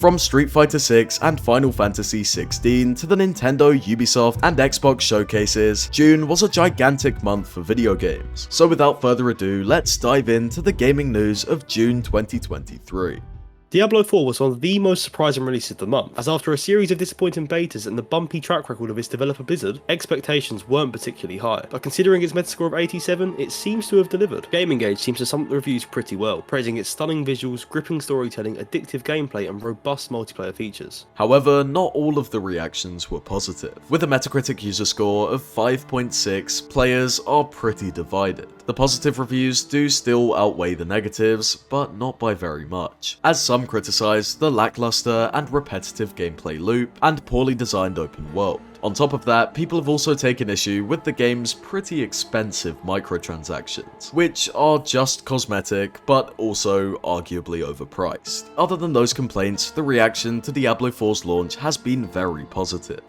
From Street Fighter VI and Final Fantasy XVI to the Nintendo, Ubisoft, and Xbox showcases, June was a gigantic month for video games. So without further ado, let's dive into the gaming news of June 2023. Diablo IV was one of the most surprising releases of the month, as after a series of disappointing betas and the bumpy track record of its developer Blizzard, expectations weren't particularly high. But considering its Metascore of 87, it seems to have delivered. Game Engage seems to sum up the reviews pretty well, praising its stunning visuals, gripping storytelling, addictive gameplay, and robust multiplayer features. However, not all of the reactions were positive. With a Metacritic user score of 5.6, players are pretty divided. The positive reviews do still outweigh the negatives, but not by very much, as some criticise the lackluster and repetitive gameplay loop and poorly designed open world. On top of that, people have also taken issue with the game's pretty expensive microtransactions, which are just cosmetic but also arguably overpriced. Other than those complaints, the reaction to Diablo IV's launch has been very positive.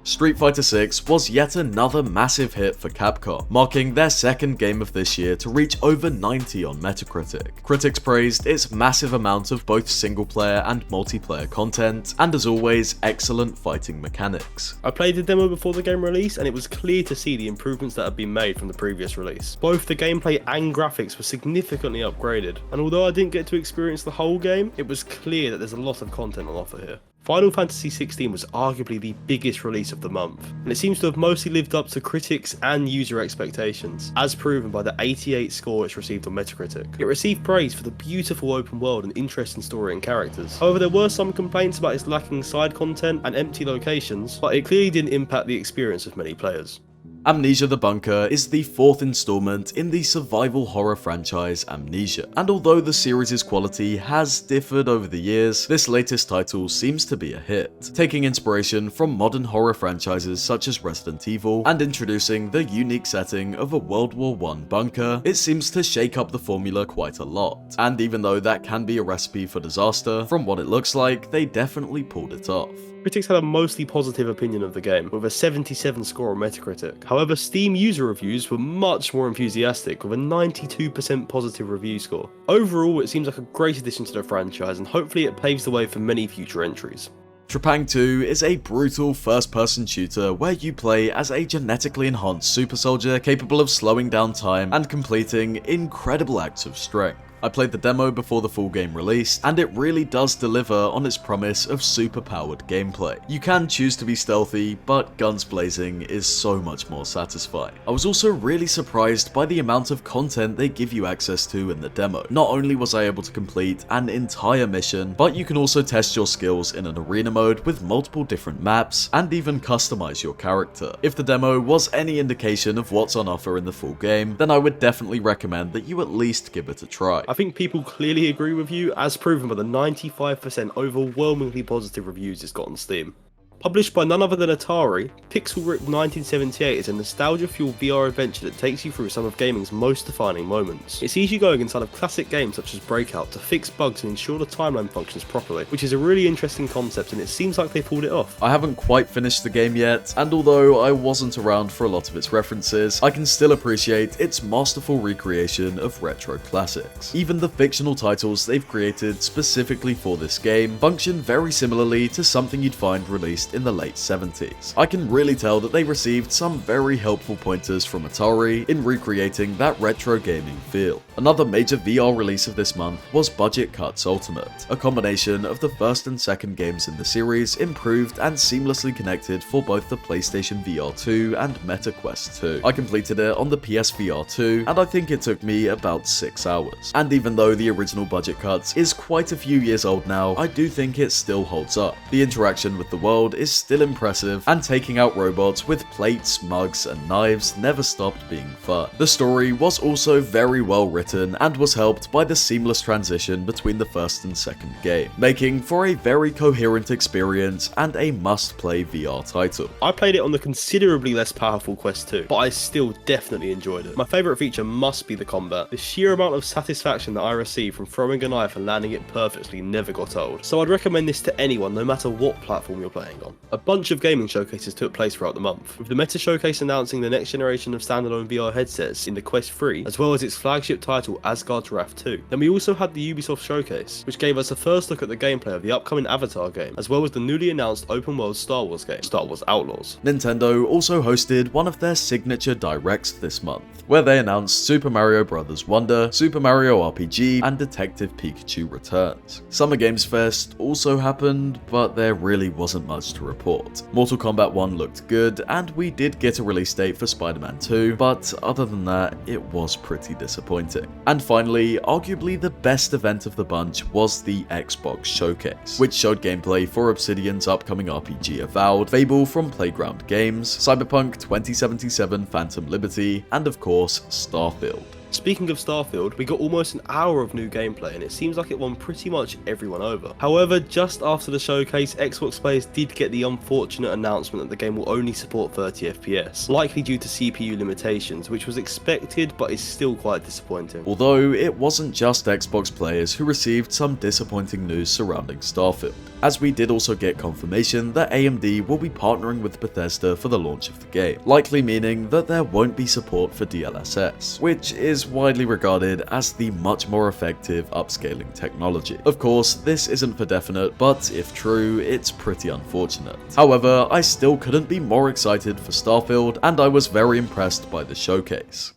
Street Fighter VI was yet another massive hit for Capcom, marking their second game of this year to reach over 90 on Metacritic. Critics praised its massive amount of both single-player and multiplayer content, and as always, excellent fighting mechanics. I played the demo before the game release, and it was clear to see the improvements that had been made from the previous release. Both the gameplay and graphics were significantly upgraded, and although I didn't get to experience the whole game, it was clear that there's a lot of content on offer here. Final Fantasy XVI was arguably the biggest release of the month, and it seems to have mostly lived up to critics and user expectations, as proven by the 88 score it's received on Metacritic. It received praise for the beautiful open world and interesting story and characters. However, there were some complaints about its lacking side content and empty locations, but it clearly didn't impact the experience of many players. Amnesia: The Bunker is the fourth installment in the survival horror franchise Amnesia, and although the series' quality has differed over the years, this latest title seems to be a hit, taking inspiration from modern horror franchises such as Resident Evil and introducing the unique setting of a World War I bunker. It seems to shake up the formula quite a lot, and even though that can be a recipe for disaster, from what it looks like, they definitely pulled it off. Critics had a mostly positive opinion of the game, with a 77 score on Metacritic. However, Steam user reviews were much more enthusiastic, with a 92% positive review score. Overall, it seems like a great addition to the franchise, and hopefully it paves the way for many future entries. Trepang 2 is a brutal first-person shooter where you play as a genetically enhanced super soldier capable of slowing down time and completing incredible acts of strength. I played the demo before the full game released, and it really does deliver on its promise of super-powered gameplay. You can choose to be stealthy, but guns blazing is so much more satisfying. I was also really surprised by the amount of content they give you access to in the demo. Not only was I able to complete an entire mission, but you can also test your skills in an arena mode with multiple different maps, and even customize your character. If the demo was any indication of what's on offer in the full game, then I would definitely recommend that you at least give it a try. I think people clearly agree with you, as proven by the 95% overwhelmingly positive reviews it's got on Steam. Published by none other than Atari, Pixel Rip 1978 is a nostalgia-fueled VR adventure that takes you through some of gaming's most defining moments. It sees you going inside of classic games such as Breakout to fix bugs and ensure the timeline functions properly, which is a really interesting concept, and it seems like they pulled it off. I haven't quite finished the game yet, and although I wasn't around for a lot of its references, I can still appreciate its masterful recreation of retro classics. Even the fictional titles they've created specifically for this game function very similarly to something you'd find released in the late 70s. I can really tell that they received some very helpful pointers from Atari in recreating that retro gaming feel. Another major VR release of this month was Budget Cuts Ultimate, a combination of the first and second games in the series improved and seamlessly connected for both the PlayStation VR 2 and Meta Quest 2. I completed it on the PSVR 2, and I think it took me about 6 hours. And even though the original Budget Cuts is quite a few years old now, I do think it still holds up. The interaction with the world is still impressive, and taking out robots with plates, mugs, and knives never stopped being fun. The story was also very well written and was helped by the seamless transition between the first and second game, making for a very coherent experience and a must-play VR title. I played it on the considerably less powerful Quest 2, but I still definitely enjoyed it. My favourite feature must be the combat. The sheer amount of satisfaction that I received from throwing a knife and landing it perfectly never got old, so I'd recommend this to anyone no matter what platform you're playing on. one. A bunch of gaming showcases took place throughout the month, with the Meta Showcase announcing the next generation of standalone VR headsets in the Quest 3, as well as its flagship title Asgard's Wrath 2. Then we also had the Ubisoft Showcase, which gave us a first look at the gameplay of the upcoming Avatar game, as well as the newly announced open world Star Wars game, Star Wars Outlaws. Nintendo also hosted one of their signature directs this month, where they announced Super Mario Bros. Wonder, Super Mario RPG, and Detective Pikachu Returns. Summer Games Fest also happened, but there really wasn't much to report. Mortal Kombat 1 looked good, and we did get a release date for Spider-Man 2, but other than that, it was pretty disappointing. And finally, arguably the best event of the bunch was the Xbox Showcase, which showed gameplay for Obsidian's upcoming RPG Avowed, Fable from Playground Games, Cyberpunk 2077 Phantom Liberty, and of course, Starfield. Speaking of Starfield, we got almost an hour of new gameplay and it seems like it won pretty much everyone over. However, just after the showcase, Xbox players did get the unfortunate announcement that the game will only support 30 FPS, likely due to CPU limitations, which was expected but is still quite disappointing. Although it wasn't just Xbox players who received some disappointing news surrounding Starfield, as we did also get confirmation that AMD will be partnering with Bethesda for the launch of the game, likely meaning that there won't be support for DLSS, which is widely regarded as the much more effective upscaling technology. Of course, this isn't for definite, but if true, it's pretty unfortunate. However, I still couldn't be more excited for Starfield, and I was very impressed by the showcase.